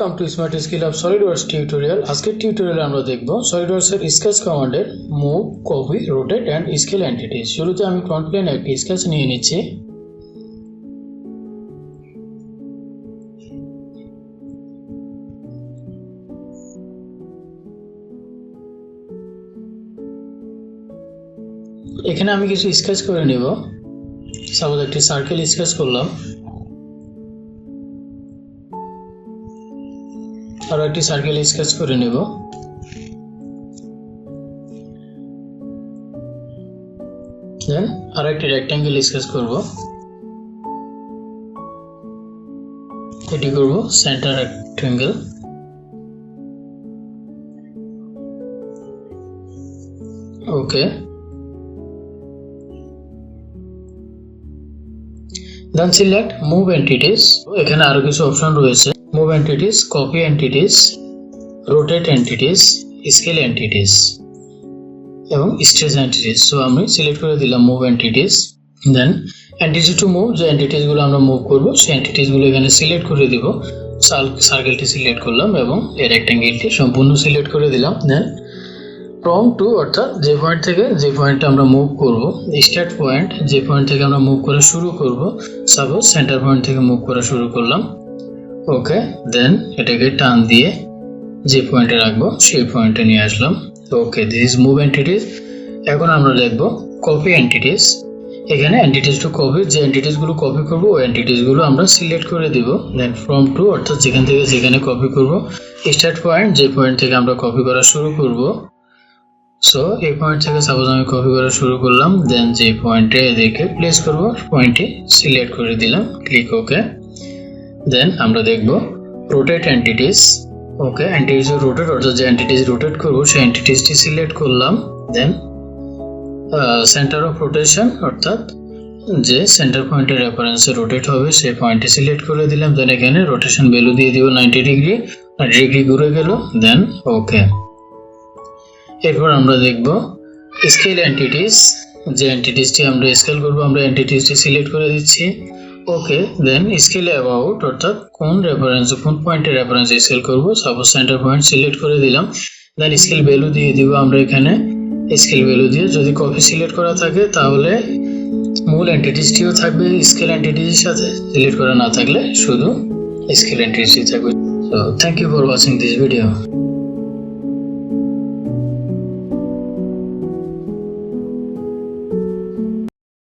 Welcome to smart skill of SolidWorks tutorial. আজকের টিউটোরিয়ালে আমরা দেখব সলিডওয়ার্কসের স্কেচ কমান্ডের move, copy, rotate and scale entities. শুরুতে আমি ফ্রন্ট প্লেনে একটি স্কেচ নিয়ে নিচ্ছি। এখানে আমি কিছু স্কেচ করে নেব। সাপোজ একটি সার্কেল স্কেচ করলাম, আরো একটি সার্কেল স্কেচ করে নেব। দেন আরো একটি রেক্ট্যাঙ্গেল স্কেচ করব। এটি করব center rectangle. Okay, then select move entities. এখানে আরো কিছু অপশন রয়েছে: move entities, copy entities, rotate entities, scale entities এবং স্ট্রেচ এন্টিটিস। সো আমি সিলেক্ট করে দিলাম move entities. Then entity to move, যে এন্টিটিস গুলো আমরা মুভ করব সেই এন্টিটিস গুলো এখানে সিলেক্ট করে দিব। সার্কেলটি সিলেক্ট করলাম এবং এই রেক্ট্যাঙ্গেলটি সম্পূর্ণ সিলেক্ট করে দিলাম। দেন ফ্রম টু, অর্থাৎ যে পয়েন্ট থেকে যে পয়েন্টে আমরা মুভ করব, স্টার্ট পয়েন্ট যে পয়েন্ট থেকে আমরা মুভ করা শুরু করব, সাপোজ সেন্টার পয়েন্ট থেকে মুভ করা শুরু করলাম। ওকে, দেন এটাকে টান দিয়ে যে পয়েন্টে রাখবো সেই পয়েন্টে নিয়ে আসলাম। ওকে, দিস ইজ মুভ এন্টিটিস। এখন আমরা দেখব কপি এন্টিটিস। এখানে এন্টিটিস টু কপি, যে এন্টিটিস গুলো কপি করব ওই এন্টিটিস গুলো আমরা সিলেক্ট করে দিব। দেন ফ্রম টু, অর্থাৎ যেখান থেকে যেখানে কপি করব, স্টার্ট পয়েন্ট যে পয়েন্ট থেকে আমরা কপি করা শুরু করব। সো এই পয়েন্ট থেকে সাপোজ আমি কপি করা শুরু করলাম। দেন যে পয়েন্টে এদেরকে প্লেস করব পয়েন্টটি সিলেক্ট করে দিলাম, ক্লিক ওকে। দেন আমরা দেখব রোটেট এন্টিটিস। ওকে, এন্টিটিস রোটেট, অর্থাৎ যে এন্টিটিস রোটেট করব সেই এন্টিটিসটি সিলেক্ট করলাম। দেন সেন্টার অফ রোটেশন, অর্থাৎ যে সেন্টার পয়েন্টের রেফারেন্সে রোটেট হবে সেই পয়েন্টটি সিলেক্ট করে দিলাম। দেন এখানে রোটেশন ভ্যালু দিয়ে দিব 90 ডিগ্রি, 90 ডিগ্রি ঘুরে গেল। দেন ওকে। এরপর আমরা দেখব স্কেল এন্টিটিস। যে এন্টিটিসটি আমরা স্কেল করব আমরা এন্টিটিসটি সিলেক্ট করে দিচ্ছি। ওকে, দেন স্কেল অ্যাবাউট, অর্থাৎ কোন রেফারেন্সে কোন পয়েন্টের রেফারেন্সে স্কেল করব, সাপোজ সেন্টার পয়েন্ট সিলেক্ট করে দিলাম। দেন স্কেল ভ্যালু দিয়ে দিব আমরা এখানে। স্কেল ভ্যালু দিয়ে, যদি কপি সিলেক্ট করা থাকে তাহলে মূল এন্টিটিসটিও থাকবে স্কেল এন্টিটিসের সাথে, সিলেক্ট করা না থাকলে শুধু স্কেল এন্টিটিসই থাকবে। So thank you for watching this video.